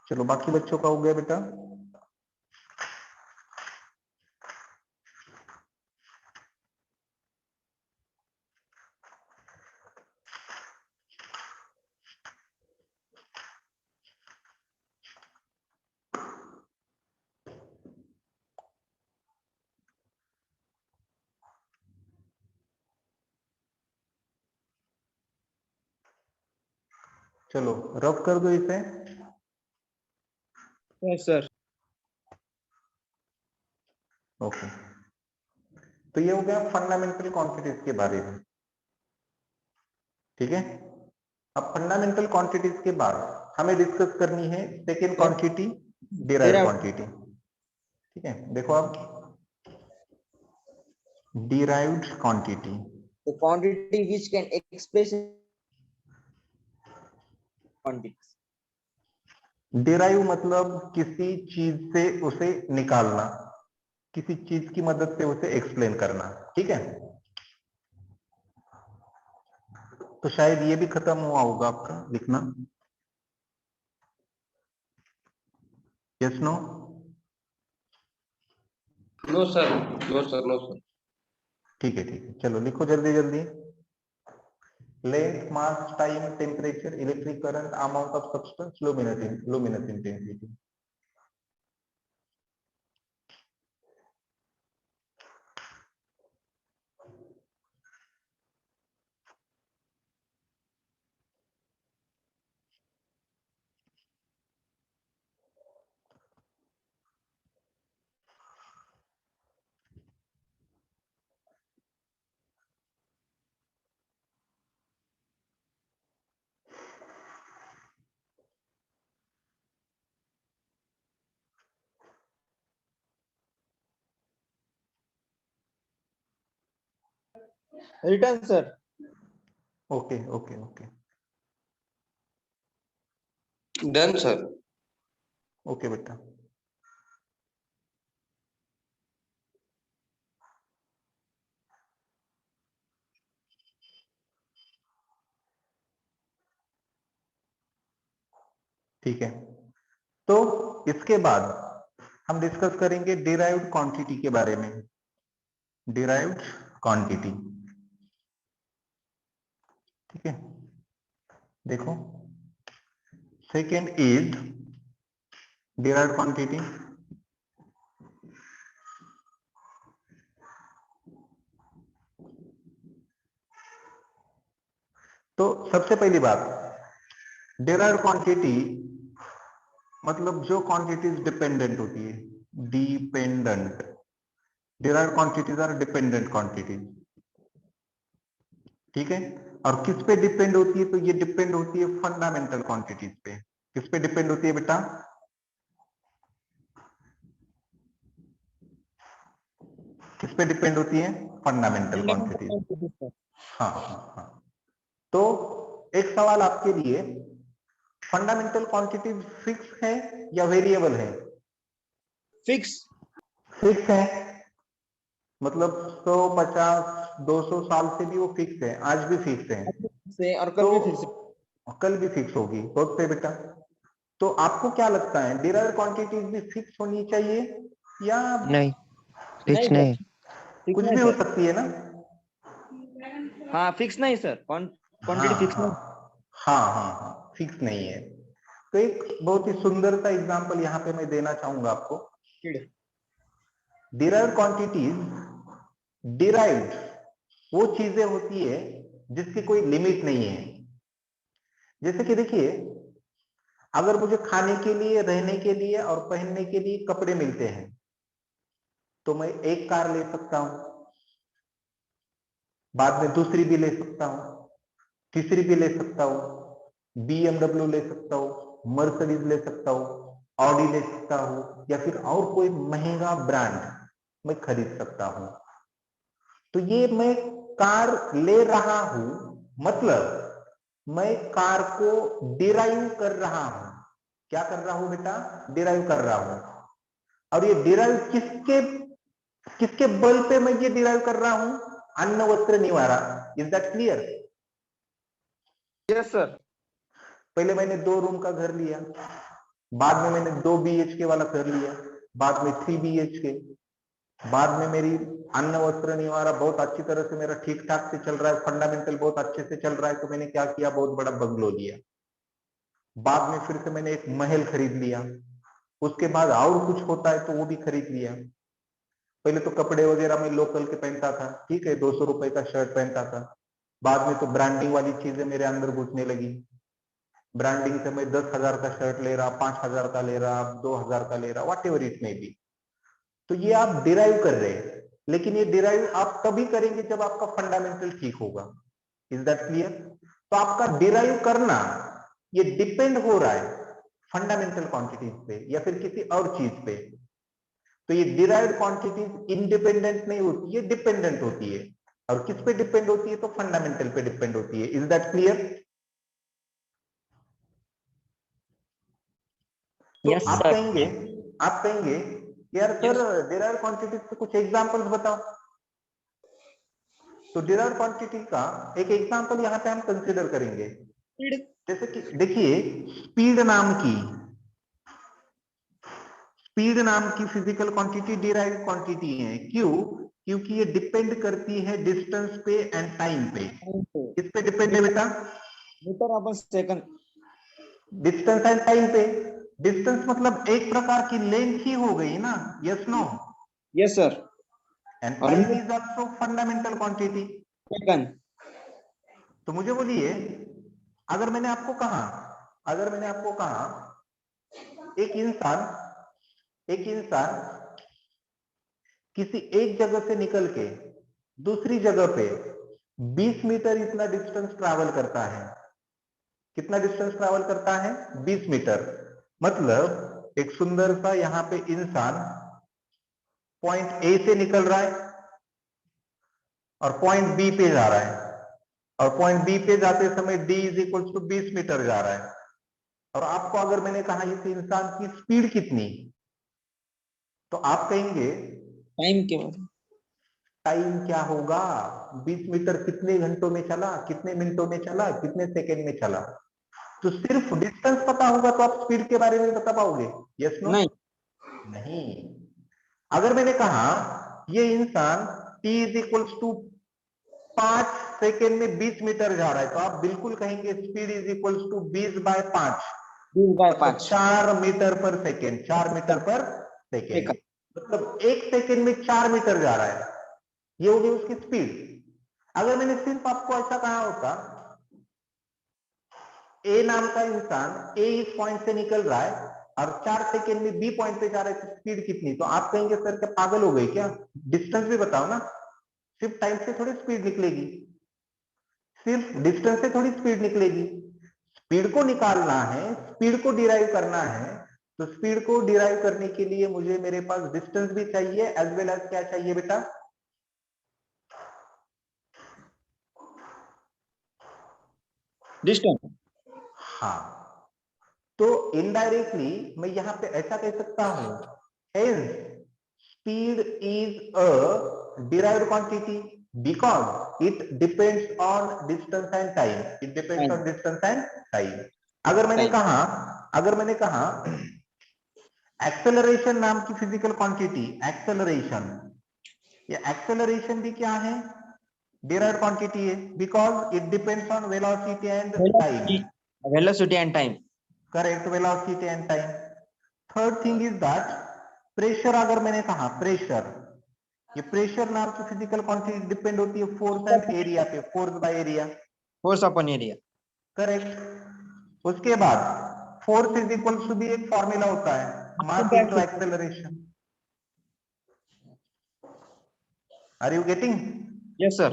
चलो बाकी बच्चों का हो गया बेटा। चलो रब कर दो इसे। Yes sir. ओके, तो ये हो गया फंडामेंटल क्वांटिटीज के बारे में। ठीक है, अब फंडामेंटल क्वांटिटीज के बाद हमें डिस्कस करनी है सेकेंड क्वांटिटी, डिराइव्ड क्वांटिटी। ठीक है, देखो अब derived quantity. The quantity which can express quantities. Derive मतलब किसी चीज से उसे निकालना, किसी चीज की मदद से उसे एक्सप्लेन करना। ठीक है, तो शायद ये भी खत्म हुआ होगा आपका लिखना। Yes no? No sir, no sir, no sir. ठीक है, चलो लिखो जल्दी जल्दी। Length, mass, time, temperature, electric current, amount of substance, luminous intensity. Return, sir. Okay okay okay Done, sir. Okay बेटा। ठीक है, तो इसके बाद हम डिस्कस करेंगे डिराइव्ड क्वांटिटी के बारे में। डिराइव्ड क्वांटिटी, ठीक है। देखो, सेकेंड इज डिराइव्ड क्वांटिटी। तो सबसे पहली बात, डिराइव्ड क्वांटिटी मतलब जो क्वांटिटीज डिपेंडेंट होती है, dependent. Derived quantities are dependent quantities, ठीक है। और किस पे डिपेंड होती है? तो ये डिपेंड होती है फंडामेंटल क्वांटिटीज पे। किस पे डिपेंड होती है बेटा? किस पे डिपेंड होती है? Fundamental quantities. हाँ हाँ हाँ। तो एक सवाल आपके लिए, फंडामेंटल क्वांटिटीज फिक्स है या वेरिएबल है? Fix. फिक्स है, मतलब 100, 50, 200 साल से भी वो फिक्स है, आज भी फिक्स है। से और कल भी फिक्स। तो कल भी फिक्स होगी, बहुत सही बेटा। तो आपको क्या लगता है, डिराइव्ड क्वांटिटीज भी फिक्स होनी चाहिए या नहीं, फिक्स नहीं। कुछ भी हो सकती है ना? हाँ, फिक्स नहीं सर, क्वांटिटी हाँ फिक्स हाँ नहीं। हाँ हाँ हाँ, फिक्स नहीं है। तो एक बहुत ही सुंदर सा एग्जांपल यहाँ पे मैं देना चाहूंगा आपको। डिराइव्ड क्वांटिटीज, डिराइव्ड वो चीजें होती है जिसकी कोई लिमिट नहीं है। जैसे कि देखिए, अगर मुझे खाने के लिए, रहने के लिए और पहनने के लिए कपड़े मिलते हैं, तो मैं एक कार ले सकता हूं, बाद में दूसरी भी ले सकता हूं, तीसरी भी ले सकता हूं, BMW ले सकता हूं, मर्सिडीज ले सकता हूं, ऑडी ले सकता हूं, या फिर और कोई महंगा ब्रांड मैं खरीद सकता हूं। तो ये मैं कार ले रहा हूं, मतलब मैं कार को डिराइव कर रहा हूं। क्या कर रहा हूं बेटा? डिराइव कर रहा हूं। और ये डिराइव किसके किसके बल पे मैं ये डिराइव कर रहा हूं? अन्न वस्त्र निवारा। Is that clear? Yes sir. पहले मैंने 2 रूम का घर लिया, बाद में मैंने 2 BHK वाला घर लिया, बाद में 3 BHK, बाद में मेरी अन्न वस्त्र निवारा बहुत अच्छी तरह से मेरा ठीक ठाक से चल रहा है, फंडामेंटल बहुत अच्छे से चल रहा है, तो मैंने क्या किया? बहुत बड़ा बंगलो लिया। बाद में फिर से मैंने एक महल खरीद लिया, उसके बाद और कुछ होता है तो वो भी खरीद लिया। पहले तो कपड़े वगैरह मैं लोकल के पहनता था, ठीक है, 200 रुपए का शर्ट पहनता था। बाद में तो ब्रांडिंग वाली चीजें मेरे अंदर घुसने लगी। ब्रांडिंग से मैं 10,000 का शर्ट ले रहा, 5,000 का ले रहा, 2,000 का ले रहा, what ever it may be. तो ये आप डिराइव कर रहे हैं, लेकिन ये डिराइव आप तभी करेंगे जब आपका फंडामेंटल ठीक होगा। Is that clear? तो आपका डिराइव करना ये डिपेंड हो रहा है फंडामेंटल क्वांटिटीज पे या फिर किसी और चीज पे। तो ये डिराइव्ड क्वांटिटीज इंडिपेंडेंट नहीं होती है, डिपेंडेंट होती है। और किस पे डिपेंड होती है? तो फंडामेंटल पे डिपेंड होती है। Is that clear? तो Yes, आप sir. कहेंगे कि यार सर, डिराइव्ड क्वांटिटीज से कुछ एग्जांपल्स बताओ। तो डिराइव्ड क्वांटिटी का एक एग्जांपल यहाँ पे हम कंसीडर करेंगे। जैसे कि देखिए, स्पीड नाम की फिजिकल क्वांटिटी डिराइव्ड क्वांटिटी है। क्यों? क्योंकि ये डिपेंड करती है डिस्टेंस पे एंड टाइम पे। किस पे डिपेंड है बेटा? Metre upon second. Distance and time पे। डिस्टेंस मतलब एक प्रकार की लेंथ ही हो गई ना? Yes no? Yes sir. And और time is also fundamental quantity. Second. तो मुझे बोलिए, अगर मैंने आपको कहा एक इंसान किसी एक जगह से निकल के दूसरी जगह पे 20 मीटर इतना डिस्टेंस ट्रैवल करता है। कितना डिस्टेंस ट्रैवल करता है? 20 मीटर। मतलब एक सुंदर सा यहाँ पे इंसान पॉइंट ए से निकल रहा है, और पॉइंट बी पे जा रहा है, और पॉइंट बी पे जाते समय D is equal to 20 metre जा रहा है, और आपको अगर मैंने कहा इस इंसान की स्पीड कितनी, तो आप कहेंगे टाइम के मतलब टाइम क्या होगा, 20 मीटर कितने घंटों में चला, कितने मिनटों में चला, कितने सेकेंड में चला। तो सिर्फ डिस्टेंस पता होगा तो आप स्पीड के बारे में बता पाओगे? Yes no? नहीं। नहीं। अगर मैंने कहा ये इंसान t is equal to 5 second में 20 मीटर जा रहा है, तो आप बिल्कुल कहेंगे speed is equal to 20/5, 20/5 4 metre per second, 4 metre per second, मतलब 1 सेकेंड में 4 मीटर जा रहा है, ये हो गई उसकी स्पीड। अगर मैंने सिर्फ आपको ऐसा कहा होता ए नाम का इंसान ए इस पॉइंट से निकल रहा है और 4 सेकेंड में बी पॉइंट पे जा रहा है, तो स्पीड कितनी, तो आप कहेंगे सर क्या पागल हो गई क्या, डिस्टेंस भी बताओ ना, सिर्फ टाइम से थोड़ी स्पीड निकलेगी, सिर्फ डिस्टेंस से थोड़ी स्पीड निकलेगी। स्पीड को निकालना है, स्पीड को डिराइव करना है, तो स्पीड को डिराइव करने के लिए मुझे मेरे पास डिस्टेंस भी चाहिए एज वेल एज क्या चाहिए बेटा, डिस्टेंस। हाँ। तो इनडायरेक्टली मैं यहां पे ऐसा कह सकता हूं, hence speed is a derived quantity because it depends on distance and time, it depends on distance and time। अगर मैंने कहा एक्सेलरेशन नाम की फिजिकल क्वांटिटी, एक्सेलरेशन, ये एक्सेलरेशन भी क्या है, derived quantity है, because it depends on velocity and time। Velocity and time. Correct, velocity and time. Third thing is that pressure, अगर मैंने कहा प्रेशर, ये प्रेशर नाम की फिजिकल क्वांटिटी डिपेंड होती है फोर्स एंड एरिया पे, force by area. Force upon area. Correct. उसके बाद फोर्स इज इक्वल टू भी एक फॉर्मूला होता है, mass into acceleration. Are you getting? Yes sir.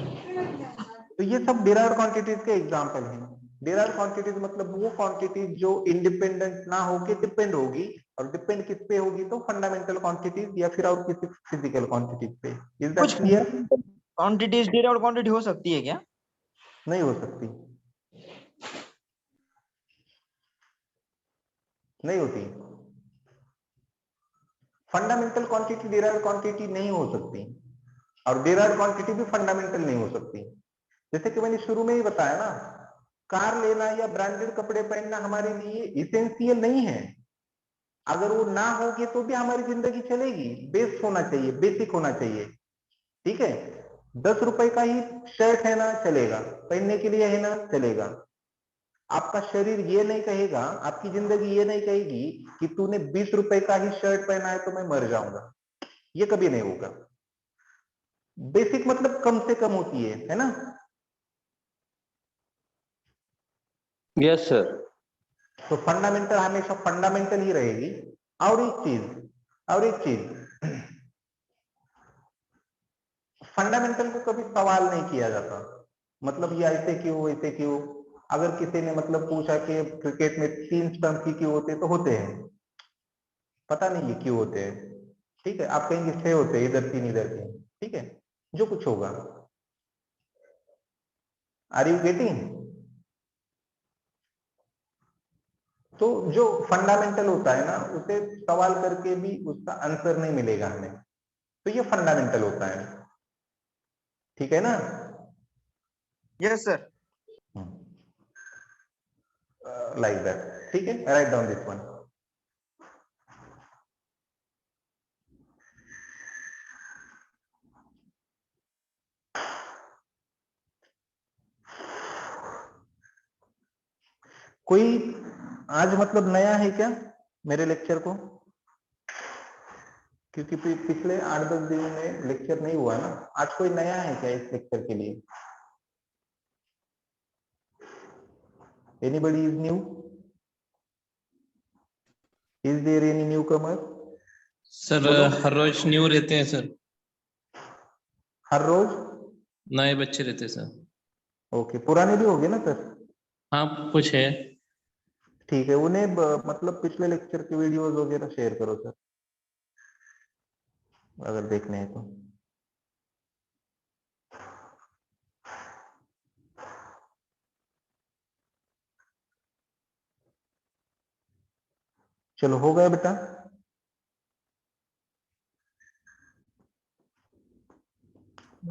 तो ये सब डिराइव्ड क्वांटिटीज के एग्जांपल हैं। डिराइव्ड क्वांटिटीज मतलब वो क्वांटिटी जो इंडिपेंडेंट ना होके डिपेंड होगी, और डिपेंड किस पे होगी, तो फंडामेंटल क्वांटिटीज या फिर और किसी फिजिकल क्वांटिटीज पे। इज दैट कुछ क्लियर? क्वांटिटीज डिराइव्ड क्वांटिटी हो सकती है क्या? नहीं हो सकती, नहीं होती। फंडामेंटल क्वांटिटी डिराइव्ड क्वांटिटी नहीं हो सकती, और डिराइव्ड क्वांटिटी भी फंडामेंटल नहीं हो सकती। जैसे कि मैंने शुरू में ही बताया ना, कार लेना या ब्रांडेड कपड़े पहनना हमारे लिए इसेंशियल नहीं है, अगर वो ना होगी तो भी हमारी जिंदगी चलेगी, बेस होना चाहिए, बेसिक होना चाहिए। ठीक है, 10 रुपए का ही शर्ट है ना, चलेगा, पहनने के लिए है ना, चलेगा। आपका शरीर ये नहीं कहेगा, आपकी जिंदगी ये नहीं कहेगी कि तूने 20 रुपए का ही शर्ट पहना है तो मैं मर जाऊंगा, ये कभी नहीं होगा। बेसिक मतलब कम से कम होती है ना? Yes sir. तो फंडामेंटल हमेशा फंडामेंटल ही रहेगी। और एक चीज फंडामेंटल को कभी सवाल नहीं किया जाता, मतलब ये ऐसे क्यों वैसे क्यों। अगर किसी ने मतलब पूछा कि क्रिकेट में 3 स्टंप ही क्यों होते, तो होते हैं, पता नहीं ये क्यों होते हैं। ठीक है, आप कहेंगे 6 होते हैं, इधर 3 इधर 3, ठीक है, जो कुछ होगा। Are you getting? तो जो फंडामेंटल होता है ना, उसे सवाल करके भी उसका आंसर नहीं मिलेगा हमें, तो ये फंडामेंटल होता है। ठीक है ना? Yes sir. Like that. ठीक है, राइट डाउन दिस वन। कोई आज मतलब नया है क्या मेरे लेक्चर को? क्योंकि पिछले 8-10 दिन में लेक्चर नहीं हुआ ना, आज कोई नया है क्या इस लेक्चर के लिए? Anybody is new? Is there any new comer? Sir हर रोज न्यू रहते हैं सर, हर रोज नए बच्चे रहते हैं सर। ओके, पुराने भी होंगे ना सर? हाँ कुछ है। ठीक है, उन्हें मतलब पिछले लेक्चर के वीडियोस वगैरह शेयर करो सर, अगर देखने हैं तो। चलो हो गया बेटा।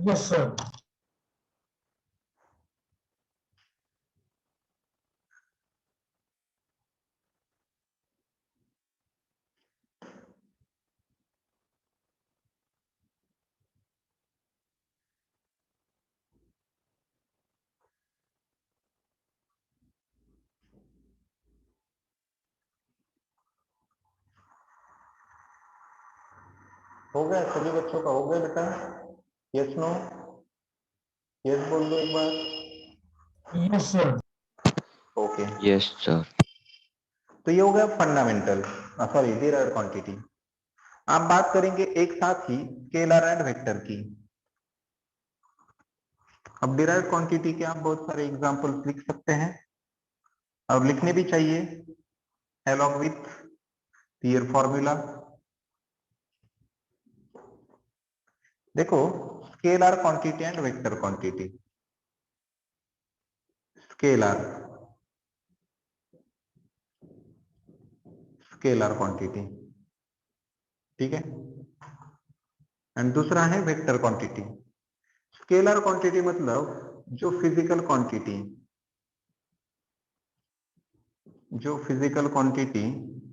Yes, sir. हो गया सभी बच्चों का, हो गया बेटा? Yes no? यस बोल दो एक बार। Yes, sir. Okay, Yes, sir. तो ये हो गया फंडामेंटल, सॉरी डिराइव्ड क्वांटिटी। आप बात करेंगे एक साथ ही स्केलर एंड वेक्टर की। अब डिराइव्ड क्वांटिटी के आप बहुत सारे एग्जांपल्स लिख सकते हैं और लिखने भी चाहिए along with their formula। देखो, scalar quantity and vector quantity. Scalar quantity, ठीक है, एंड दूसरा है वेक्टर क्वांटिटी। स्केलर क्वांटिटी मतलब जो फिजिकल क्वांटिटी,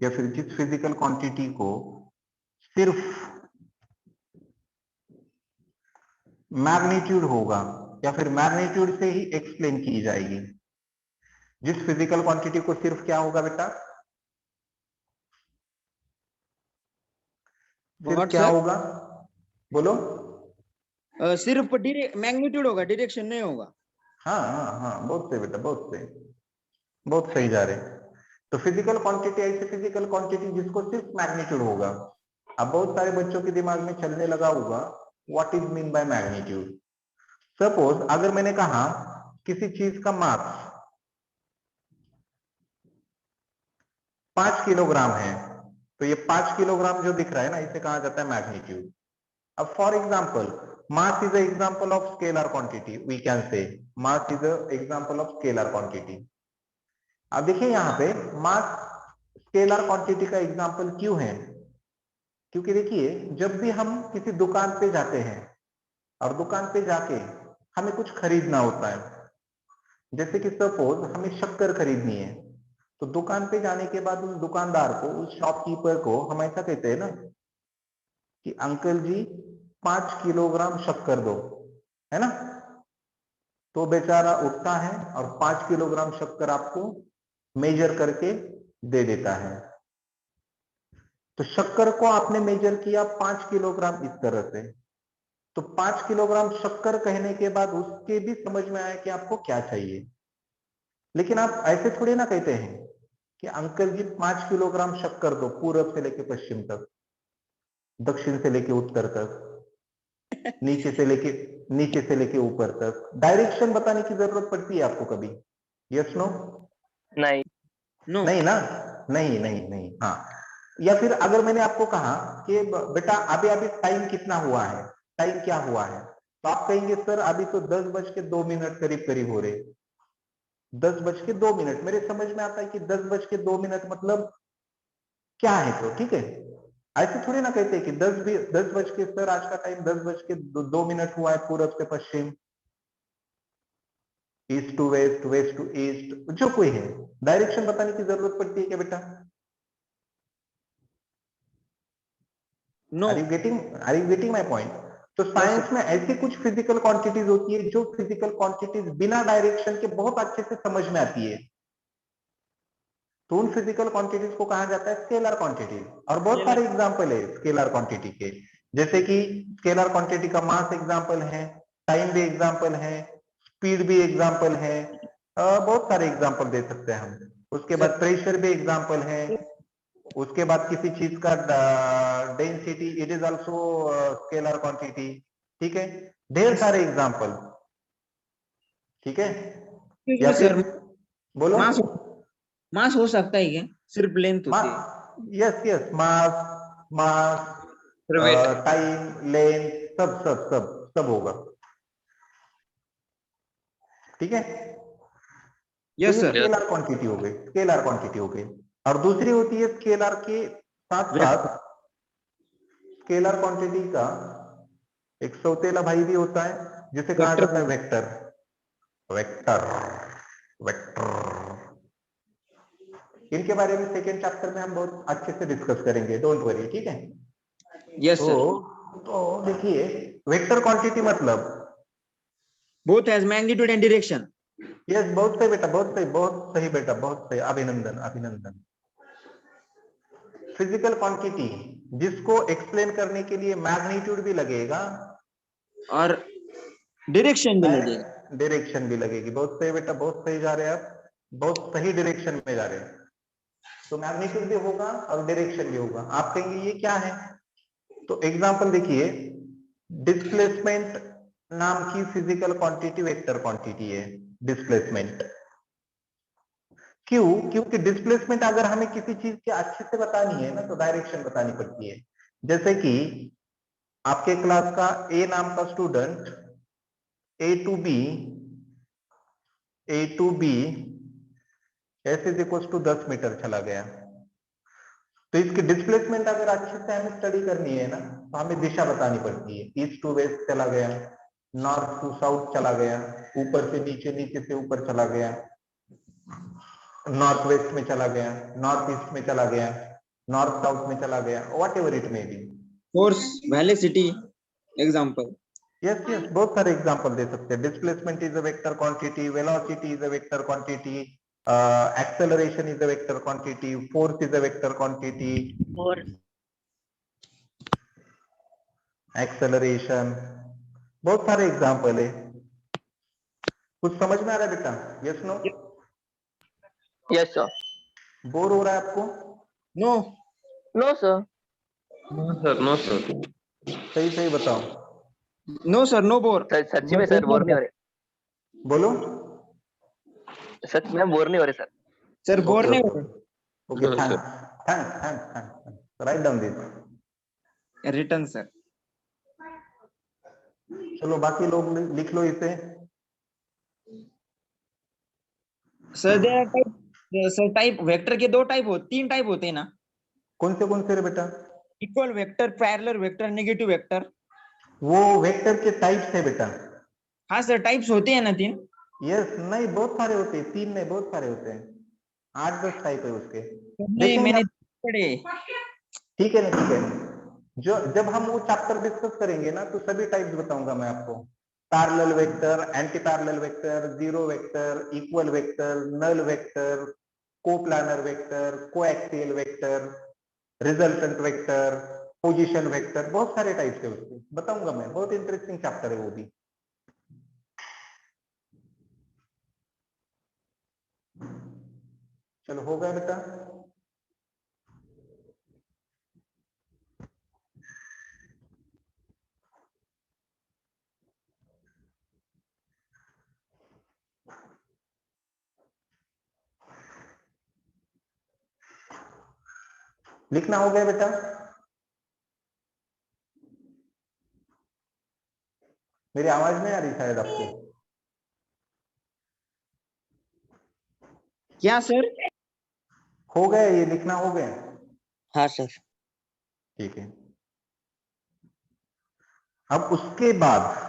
या फिर जिस फिजिकल क्वांटिटी को सिर्फ मैग्नीट्यूड होगा या फिर मैग्नीट्यूड से ही एक्सप्लेन की जाएगी। जिस फिजिकल क्वांटिटी को सिर्फ क्या होगा बेटा? सिर्फ What, क्या sir? होगा? बोलो। सिर्फ मैग्नीट्यूड होगा, डायरेक्शन नहीं होगा। हाँ हाँ हाँ, बहुत सही बेटा, बहुत सही जा रहे। तो फिजिकल क्वांटिटी ऐसी फिजिकल क्वांटिटी जिसको सिर्फ मैग्नीट्यूड होगा। अब बहुत सारे बच्चों के दिमाग में चलने लगा होगा what is mean by magnitude. Suppose अगर मैंने कहा किसी चीज का मास 5 किलोग्राम है, तो ये 5 किलोग्राम जो दिख रहा है ना, इसे कहा जाता है मैग्नीट्यूड। अब for example mass is example of scalar quantity, we can say mass is example of scalar quantity. अब देखिए यहाँ पे मास स्केलर क्वांटिटी का एग्जाम्पल क्यों है? क्योंकि देखिए जब भी हम किसी दुकान पे जाते हैं और दुकान पे जाके हमें कुछ खरीदना होता है, जैसे कि सपोज हमें शक्कर खरीदनी है, तो दुकान पे जाने के बाद उस दुकानदार को, उस शॉपकीपर को हम ऐसा कहते हैं ना कि अंकल जी 5 किलोग्राम शक्कर दो, है ना? तो बेचारा उठता है और 5 किलोग्राम शक्कर आपको मेजर करके दे देता है। तो शक्कर को आपने मेजर किया 5 किलोग्राम इस तरह से, तो 5 किलोग्राम शक्कर कहने के बाद उसके भी समझ में आया कि आपको क्या चाहिए। लेकिन आप ऐसे थोड़ी ना कहते हैं कि अंकल जी 5 किलोग्राम शक्कर दो, पूरब से लेके पश्चिम तक, दक्षिण से लेके उत्तर तक, नीचे से लेके ऊपर तक। डायरेक्शन बताने की जरूरत पड़ती है आपको कभी? Yes no? नहीं. नो। नहीं ना? नहीं नहीं नहीं, हाँ। या फिर अगर मैंने आपको कहा कि बेटा अभी अभी टाइम कितना हुआ है, टाइम क्या हुआ है, तो आप कहेंगे सर अभी तो 10:02 करीब करीब हो रहे। 10:02, मेरे समझ में आता है कि 10:02 मतलब क्या है, तो ठीक है। ऐसे थोड़ी ना कहते कि 10 बज के, सर आज का टाइम 10:02 हुआ है, पूरब से पश्चिम, east to west, west to east, जो कोई है। डायरेक्शन बताने की जरूरत पड़ती है क्या बेटा? No. Are you getting my point? तो साइंस में ऐसी कुछ फिजिकल क्वांटिटीज होती है जो फिजिकल क्वांटिटीज बिना डायरेक्शन के बहुत अच्छे से समझ में आती है, तो उन फिजिकल क्वांटिटीज को कहा जाता है स्केलर क्वांटिटीज। और बहुत सारे एग्जांपल है स्केलर क्वांटिटी के, जैसे कि स्केलर क्वांटिटी का मास एग्जांपल है, टाइम भी एग्जांपल है, स्पीड भी एग्जांपल है, बहुत सारे एग्जांपल दे सकते हैं हम। उसके बाद प्रेशर भी एग्जांपल है, उसके बाद किसी चीज का density, it is also scalar quantity, ठीक है। ढेर सारे एग्जांपल, ठीक है। या फिर सर, बोलो। मास हो सकता है क्या? सिर्फ लेंथ होती है? यस यस, मास, Weight. टाइम, लेंथ, सब सब सब सब होगा, ठीक है। तो यस ये सर। स्केलर क्वांटिटी हो गई, स्केलर क्वांटिटी हो गई। और दूसरी होती है स्केलर के साथ साथ स्केलर क्वांटिटी का एक सौतेला भाई भी होता है जिसे कहा वेक्टर जाता है वेक्टर। वेक्टर वेक्टर इनके बारे में सेकेंड चैप्टर में हम बहुत अच्छे से डिस्कस करेंगे, डोंट वरी, ठीक है। यस सर, तो देखिए वेक्टर क्वांटिटी मतलब both has magnitude and direction. Yes, बहुत सही बेटा, बहुत सही, बहुत सही बेटा, बहुत सही, अभिनंदन अभिनंदन। फिजिकल क्वांटिटी जिसको एक्सप्लेन करने के लिए मैग्नीट्यूड भी लगेगा और डायरेक्शन भी लगेगा। डायरेक्शन भी लगेगी। बहुत सही बेटा, बहुत सही जा रहे हैं आप, बहुत सही डायरेक्शन में जा रहे हैं। तो मैग्नीट्यूड भी होगा और डायरेक्शन भी होगा। आप कहेंगे ये क्या है, तो एग्जांपल देखिए, डिस्प्लेसमेंट नाम की फिजिकल क्वांटिटी वेक्टर क्वांटिटी है। डिस्प्लेसमेंट क्यों? क्योंकि डिस्प्लेसमेंट अगर हमें किसी चीज की अच्छे से बतानी है ना तो डायरेक्शन बतानी पड़ती है। जैसे कि आपके क्लास का ए नाम का स्टूडेंट ए टू बी ऐसे इक्वल टू 10 मीटर चला गया, तो इसकी डिस्प्लेसमेंट अगर अच्छे से हमें स्टडी करनी है ना तो हमें दिशा बतानी पड़ती है। ईस्ट टू वेस्ट चला गया, नॉर्थ टू साउथ चला गया, ऊपर से नीचे, नीचे से ऊपर चला गया, नॉर्थ वेस्ट में चला गया, नॉर्थ ईस्ट में चला गया, नॉर्थ साउथ में चला गया, what ever it may be. Force, velocity example. Yes yes, बहुत सारे एग्जांपल दे सकते हैं। Displacement is a vector quantity, velocity is a vector quantity, acceleration is a vector quantity, force is a vector quantity, acceleration, बहुत सारे example है। कुछ समझ में आ रहा है बेटा? Yes no? Yes, sir. Bore हो रहा है आपको? No No, sir. No, sir. No, sir. सही सही बताओ। No sir, no bore. सच्ची में सर बोर नहीं हो रहे, बोलो। सच में बोर नहीं हो रहे सर। सर बोर ओके नहीं ओके हो okay, No, thanks sir. Thanks thanks thanks, write down this. रहे रिटर्न सर। चलो बाकी लोग लिख लो इसे। Sir there type, sir type vector के दो टाइप होते, तीन टाइप होते हैं ना? कौन से रे बेटा? Equal vector, parallel vector, negative vector. वो वेक्टर के टाइप्स है बेटा। हाँ सर, टाइप्स होते हैं ना तीन? यस, नहीं बहुत सारे होते हैं, तीन नहीं बहुत सारे होते हैं, 8-10 टाइप है उसके। नहीं, देखेंगे मैंने आप, पढ़े। ठीक है ना, ठीक है ना। जो जब हम वो चैप्टर डिस्कस करेंगे ना तो सभी टाइप्स बताऊंगा मैं आपको। Parallel vector, anti parallel vector, zero vector, equal vector, null vector, coplanar vector, coaxial vector, resultant vector, position vector, बहुत सारे टाइप्स है उसके, बताऊंगा मैं। बहुत इंटरेस्टिंग चैप्टर है वो भी। चलो हो गया बेटा। लिखना हो गया बेटा? मेरी आवाज नहीं आ रही शायद आपको? क्या सर? हो गया, ये लिखना हो गया? हाँ सर। ठीक है। अब उसके बाद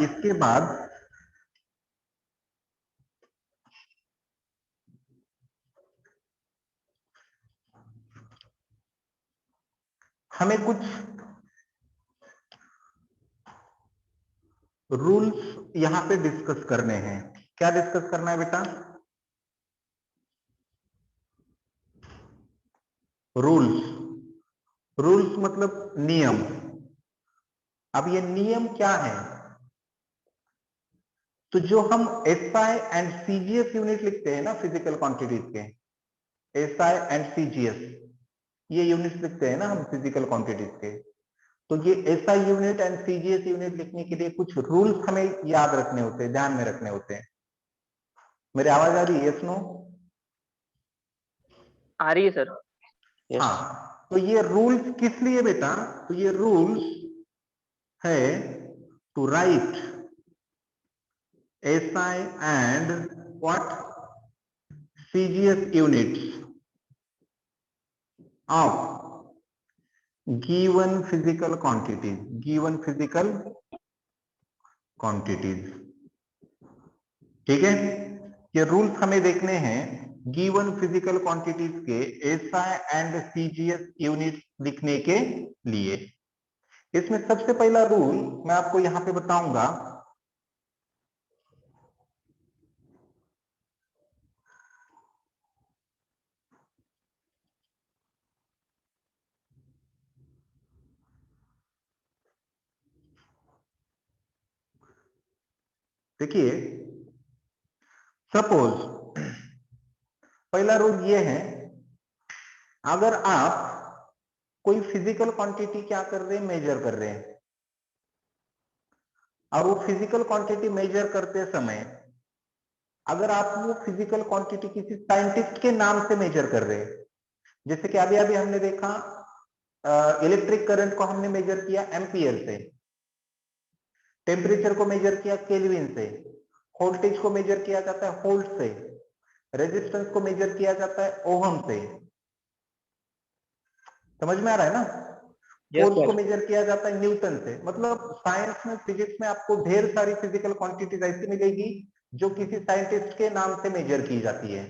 इसके बाद हमें कुछ रूल्स यहां पे डिस्कस करने हैं। क्या डिस्कस करना है बेटा? रूल्स। रूल्स मतलब नियम। अब ये नियम क्या है? तो जो हम एसआई एंड सीजीएस यूनिट लिखते हैं ना फिजिकल क्वांटिटीज के, एसआई एंड सीजीएस, ये यूनिट लिखते हैं ना हम फिजिकल क्वांटिटीज के, तो ये SI unit and CGS unit लिखने के लिए कुछ रूल्स हमें याद रखने होते हैं, ध्यान में रखने होते हैं। मेरी आवाज आ रही है? Yes no? आ रही है सर। हाँ, तो ये रूल्स किस लिए बेटा? तो ये रूल्स है to write SI and what CGS units of given physical quantities, ठीक है। ये रूल्स हमें देखने हैं गिवन फिजिकल क्वांटिटीज के SI एंड CGS यूनिट लिखने के लिए। इसमें सबसे पहला रूल मैं आपको यहां पे बताऊंगा, देखिए सपोज पहला रूल ये है, अगर आप कोई फिजिकल क्वांटिटी क्या कर रहे हैं, मेजर कर रहे हैं, और वो फिजिकल क्वांटिटी मेजर करते समय अगर आप वो फिजिकल क्वांटिटी किसी साइंटिस्ट के नाम से मेजर कर रहे हैं, जैसे कि अभी अभी हमने देखा इलेक्ट्रिक करंट को हमने मेजर किया एम्पियर से, टेम्परेचर को मेजर किया केल्विन से, वोल्टेज को मेजर किया जाता है वोल्ट से, रेजिस्टेंस को मेजर किया जाता है ओहम से। समझ में आ रहा है ना? फोर्स को मेजर किया जाता है न्यूटन से। मतलब साइंस में, फिजिक्स में आपको ढेर सारी फिजिकल क्वांटिटीज ऐसी मिलेगी जो किसी साइंटिस्ट के नाम से मेजर की जाती है।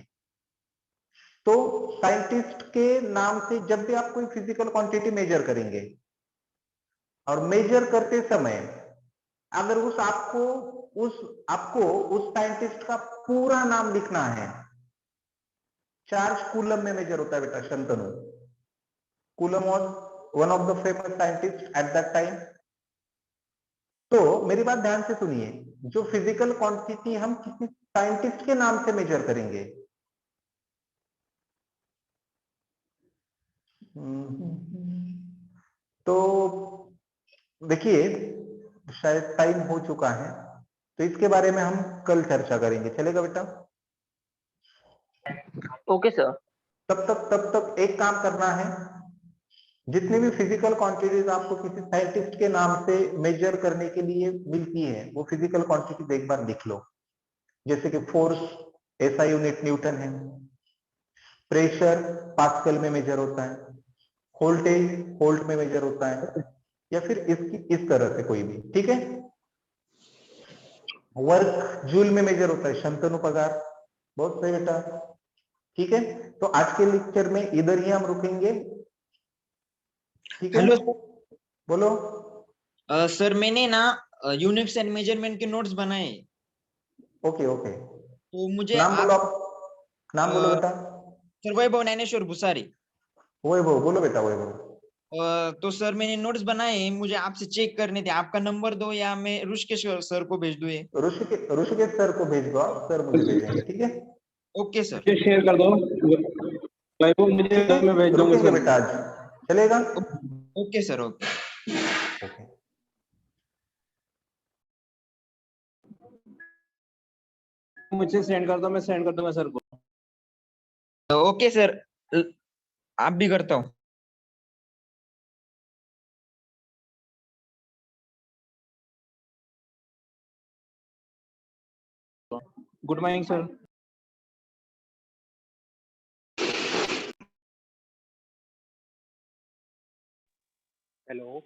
तो साइंटिस्ट के नाम से जब भी आप कोई फिजिकल क्वांटिटी मेजर करेंगे और मेजर करते समय अगर आपको उस साइंटिस्ट का पूरा नाम लिखना है, चार्ज कूलम में मेजर होता है बेटा, Shantanu. Coulomb was one of the famous scientist at that time. तो मेरी बात ध्यान से सुनिए, जो फिजिकल क्वांटिटी हम किसी साइंटिस्ट के नाम से मेजर करेंगे, तो देखिए शायद टाइम हो चुका है, तो इसके बारे में हम कल चर्चा करेंगे, चलेगा बेटा? Okay sir. तब तक एक काम करना है, जितनी भी फिजिकल क्वांटिटीज आपको किसी साइंटिस्ट के नाम से मेजर करने के लिए मिलती है, वो फिजिकल क्वांटिटीज एक बार लिख लो। जैसे कि फोर्स SI यूनिट न्यूटन है, प्रेशर पास्कल में मेजर होता है, वोल्टेज वोल्ट में मेजर होता है, या फिर इस तरह से कोई भी, ठीक है। वर्क जूल में मेजर होता है, शंतनु पगार। बहुत सही बेटा, ठीक है। तो आज के लेक्चर में इधर ही हम रुकेंगे, ठीक है। हेलो बोलो। सर, मैंने ना यूनिट्स एंड मेजरमेंट के नोट्स बनाए, ओके ओके, तो मुझे नाम बोलो आप, नाम बोलो बेटा। सर वैभव ज्ञानेश्वर भुसारी। वैभव, बोलो बेटा वैभव। तो सर मैंने नोट्स बनाए, मुझे आपसे चेक करने थे, आपका नंबर दो या मैं ऋषिकेश सर को भेज दूं ये? ऋषिकेश सर को भेज दो आप, सर मुझे भेजेंगे, ठीक है। Okay sir. शेयर कर दो वैभव, मुझे ठीक है, मैं भेज दूंगा रुकेंगे सर। बेटा आज, चलेगा? Okay sir, okay. ओके। मुझे सेंड कर दो, मैं सेंड कर दूंगा सर को। ओके सर, आप भी करता हूँ। Good morning sir. हेलो।